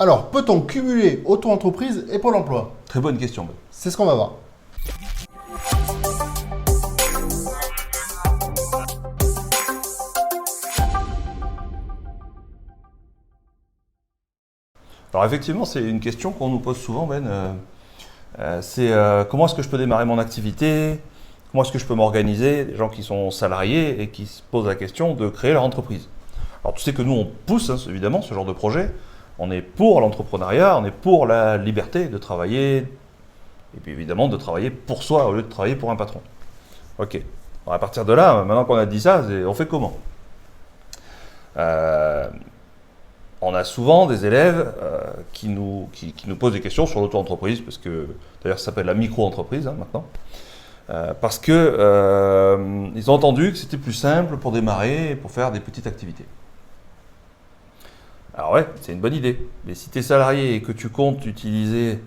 Alors, peut-on cumuler auto-entreprise et Pôle emploi? Très bonne question. C'est ce qu'on va voir. Alors effectivement, c'est une question qu'on nous pose souvent, Ben. C'est comment est-ce que je peux démarrer mon activité? Comment est-ce que je peux m'organiser? Des gens qui sont salariés et qui se posent la question de créer leur entreprise. Alors tu sais que nous, on pousse évidemment ce genre de projet. On est pour l'entrepreneuriat, on est pour la liberté de travailler, et puis évidemment de travailler pour soi au lieu de travailler pour un patron. Ok. Alors à partir de là, maintenant qu'on a dit ça, on fait comment? On a souvent des élèves qui nous posent des questions sur l'auto-entreprise, parce que d'ailleurs ça s'appelle la micro-entreprise maintenant, parce que ils ont entendu que c'était plus simple pour démarrer et pour faire des petites activités. Alors ouais, c'est une bonne idée, mais si tu es salarié et que tu comptes utiliser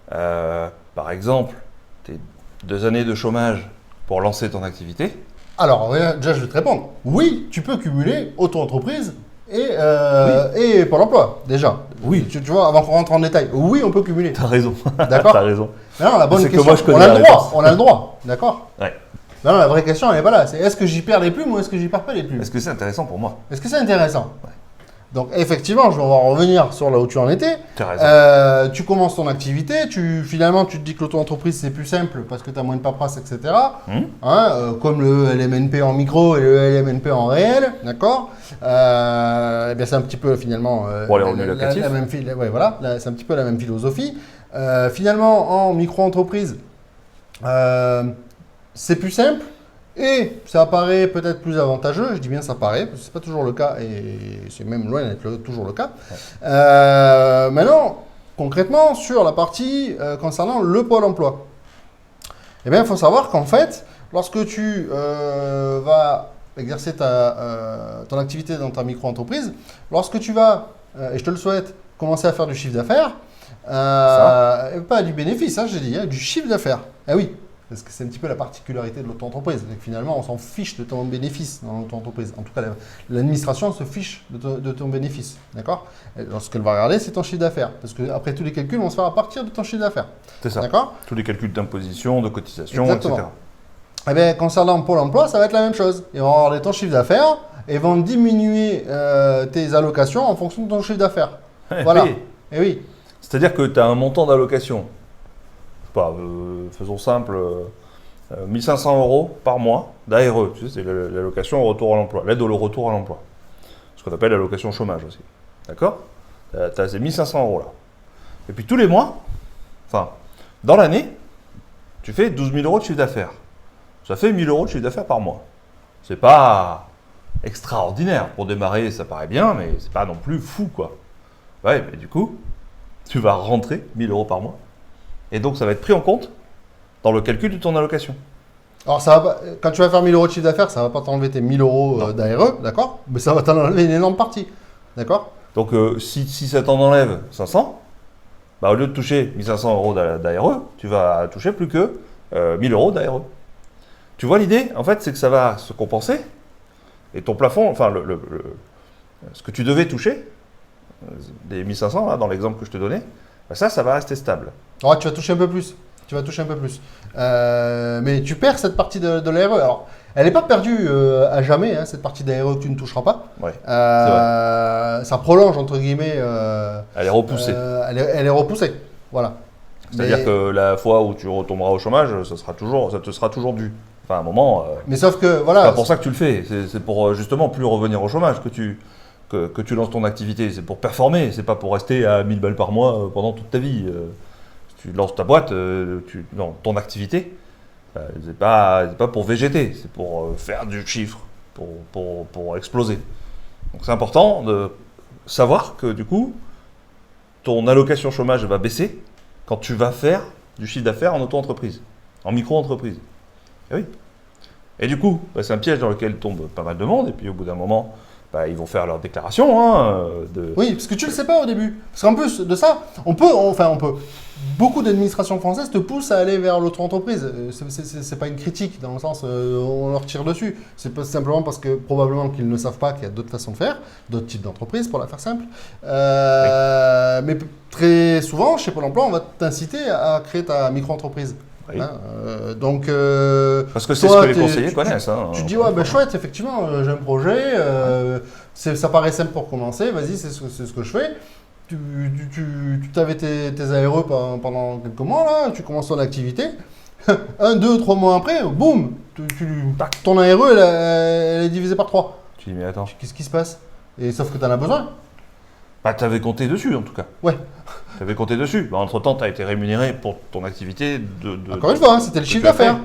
par exemple tes 2 années de chômage pour lancer ton activité. Alors, déjà, je vais te répondre. Oui, tu peux cumuler auto-entreprise et Pôle emploi, déjà. Oui. Tu vois, avant qu'on rentre en détail. Oui, on peut cumuler. T'as raison. D'accord. T'as raison. Mais non, la bonne C'est que question, moi, je connais on a la le droit. réponse. On a le droit, d'accord. Ouais. Mais non, la vraie question, elle n'est pas là. C'est est-ce que j'y perds les plumes ou est-ce que j'y perds pas les plumes? Est-ce que c'est intéressant pour moi? Est-ce que c'est intéressant? Ouais. Donc, effectivement, je vais revenir sur là où tu en étais. Tu as raison. Tu commences ton activité, finalement, tu te dis que l'auto-entreprise, c'est plus simple parce que tu as moins de paperasse, etc. Comme le LMNP en micro et le LMNP en réel, d'accord. Eh bien, c'est un petit peu, finalement, Pour les revenus locatifs. la même ouais, voilà, c'est un petit peu la même philosophie. Finalement, en micro-entreprise, c'est plus simple. Et ça apparaît peut-être plus avantageux, je dis bien ça paraît, parce que ce n'est pas toujours le cas, et c'est même loin d'être toujours le cas. Ouais. Maintenant, concrètement, sur la partie concernant le Pôle emploi, eh bien, il faut savoir qu'en fait, lorsque tu vas exercer ton activité dans ta micro-entreprise, lorsque tu vas, et je te le souhaite, commencer à faire du chiffre d'affaires, pas du bénéfice, j'ai dit, du chiffre d'affaires. Eh oui. Parce que c'est un petit peu la particularité de l'auto-entreprise. Finalement, on s'en fiche de ton bénéfice dans l'auto-entreprise. En tout cas, l'administration se fiche de ton bénéfice. D'accord? Lorsqu'elle va regarder, c'est ton chiffre d'affaires. Parce qu'après, tous les calculs vont se faire à partir de ton chiffre d'affaires. C'est ça. D'accord? Tous les calculs d'imposition, de cotisation, exactement. etc. Eh bien, concernant Pôle emploi, ça va être la même chose. Ils vont regarder ton chiffre d'affaires et vont diminuer tes allocations en fonction de ton chiffre d'affaires. Voilà. Oui. Et oui. C'est-à-dire que tu as un montant d'allocation. Faisons simple, 1500 € par mois d'ARE, tu sais, c'est l'allocation au retour à l'emploi, l'aide au retour à l'emploi, ce qu'on appelle l'allocation chômage aussi. D'accord? Tu as ces 1500 € là. Et puis tous les mois, dans l'année, tu fais 12 000 € de chiffre d'affaires. Ça fait 1000 € de chiffre d'affaires par mois. C'est pas extraordinaire. Pour démarrer, ça paraît bien, mais c'est pas non plus fou, quoi. Ouais, mais du coup, tu vas rentrer 1000 € par mois. Et donc, ça va être pris en compte dans le calcul de ton allocation. Alors, ça va pas, quand tu vas faire 1000 € de chiffre d'affaires, ça ne va pas t'enlever tes 1000 € d'ARE, d'accord? Mais ça va t'enlever une énorme partie, d'accord? Donc, si ça t'en enlève 500, au lieu de toucher 1500 € d'ARE, tu vas toucher plus que 1000 € d'ARE. Tu vois l'idée? En fait, c'est que ça va se compenser. Et ton plafond, ce que tu devais toucher, des 1500, là, dans l'exemple que je te donnais, ça va rester stable. Alors, tu vas toucher un peu plus. Mais tu perds cette partie de l'ARE. Alors, elle n'est pas perdue à jamais, cette partie d'ARE que tu ne toucheras pas. Ouais, c'est vrai. Ça prolonge, entre guillemets. Elle est repoussée. Elle est repoussée. Voilà. C'est-à-dire que la fois où tu retomberas au chômage, ça te sera toujours dû. Enfin, à un moment. Mais sauf que, voilà. C'est pas pour ça que tu le fais. C'est pour justement plus revenir au chômage que tu lances ton activité. C'est pour performer. C'est pas pour rester à 1000 balles par mois pendant toute ta vie. Tu lances ta boîte, ton activité, c'est pas pour végéter, c'est pour faire du chiffre, pour exploser. Donc c'est important de savoir que du coup, ton allocation chômage va baisser quand tu vas faire du chiffre d'affaires en auto-entreprise, en micro-entreprise. Et oui. Et du coup, c'est un piège dans lequel tombe pas mal de monde, et puis au bout d'un moment, ils vont faire leur déclaration. Oui, parce que tu ne le sais pas au début. Parce qu'en plus de ça, on peut. Beaucoup d'administrations françaises te poussent à aller vers l'auto-entreprise. C'est pas une critique, dans le sens on leur tire dessus. C'est pas simplement parce que probablement qu'ils ne savent pas qu'il y a d'autres façons de faire, d'autres types d'entreprises, pour la faire simple. Mais très souvent, chez Pôle emploi, on va t'inciter à créer ta micro-entreprise. Oui. Hein, donc, Parce que c'est ce toi, que les conseillers connaissent. Hein, tu te dis, ouais, ben chouette, effectivement, j'ai un projet, ça paraît simple pour commencer, vas-y, c'est ce que je fais. Tu avais tes ARE pendant quelques mois, là, tu commences ton activité. 1, 2, 3 mois après, boum, ton ARE, elle est divisée par 3. Tu dis, mais attends. Qu'est-ce qui se passe? Et sauf que tu en as besoin. Bah, tu avais compté dessus, en tout cas. Ouais. Tu avais compté dessus. Bah, entre-temps, tu as été rémunéré pour ton activité Encore une fois, hein, c'était le chiffre d'affaires.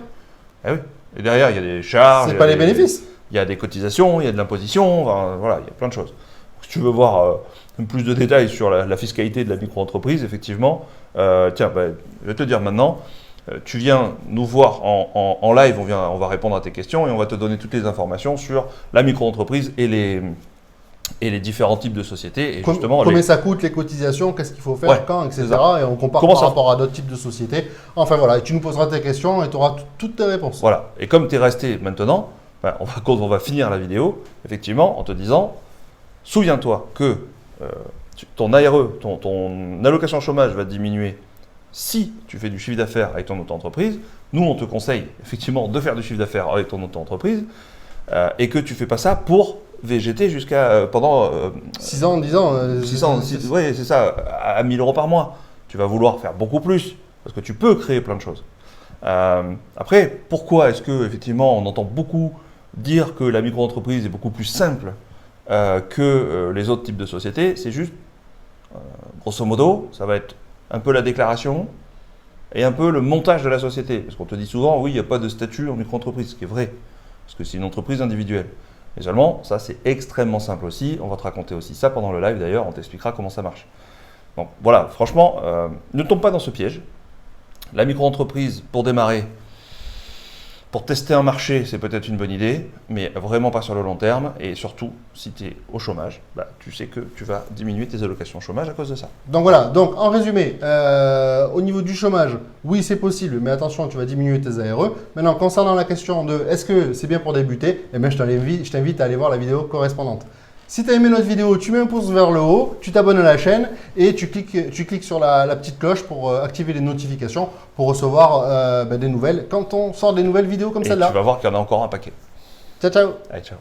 Eh oui. Et derrière, il y a des charges. C'est pas les bénéfices. Il y a des cotisations, il y a de l'imposition, enfin, voilà, il y a plein de choses. Si tu veux voir plus de détails sur la fiscalité de la micro-entreprise, effectivement, tiens, bah, je vais te dire maintenant, tu viens nous voir en live, on va répondre à tes questions et on va te donner toutes les informations sur la micro-entreprise et les différents types de sociétés. Et justement, combien ça coûte, les cotisations, qu'est-ce qu'il faut faire, ouais, quand, etc. Et on compare par rapport à d'autres types de sociétés. Enfin voilà, et tu nous poseras tes questions et tu auras toutes tes réponses. Voilà, et comme tu es resté maintenant, ben, on va finir la vidéo, effectivement, en te disant, souviens-toi que ton ARE, ton allocation chômage va diminuer si tu fais du chiffre d'affaires avec ton auto-entreprise. Nous, on te conseille effectivement de faire du chiffre d'affaires avec ton auto-entreprise et que tu ne fais pas ça pour VGT jusqu'à pendant 6 ans, 10 ans. 6 ans, oui, c'est ça, à 1 000 € par mois. Tu vas vouloir faire beaucoup plus parce que tu peux créer plein de choses. Après, pourquoi est-ce que effectivement on entend beaucoup dire que la micro-entreprise est beaucoup plus simple que les autres types de sociétés? C'est juste, grosso modo, ça va être un peu la déclaration et un peu le montage de la société. Parce qu'on te dit souvent, oui, il n'y a pas de statut en micro-entreprise, ce qui est vrai, parce que c'est une entreprise individuelle. Mais seulement, ça c'est extrêmement simple aussi. On va te raconter aussi ça pendant le live d'ailleurs, on t'expliquera comment ça marche. Donc voilà, franchement, ne tombe pas dans ce piège. La micro-entreprise, pour démarrer, pour tester un marché, c'est peut-être une bonne idée, mais vraiment pas sur le long terme. Et surtout, si tu es au chômage, bah, tu sais que tu vas diminuer tes allocations chômage à cause de ça. Donc voilà, donc en résumé, au niveau du chômage, oui c'est possible, mais attention, tu vas diminuer tes ARE. Maintenant, concernant la question de est-ce que c'est bien pour débuter, eh bien, je t'invite à aller voir la vidéo correspondante. Si tu as aimé notre vidéo, tu mets un pouce vers le haut, tu t'abonnes à la chaîne et tu cliques sur la petite cloche pour activer les notifications pour recevoir des nouvelles quand on sort des nouvelles vidéos comme celle-là. Tu vas voir qu'il y en a encore un paquet. Ciao, ciao. Allez, ciao.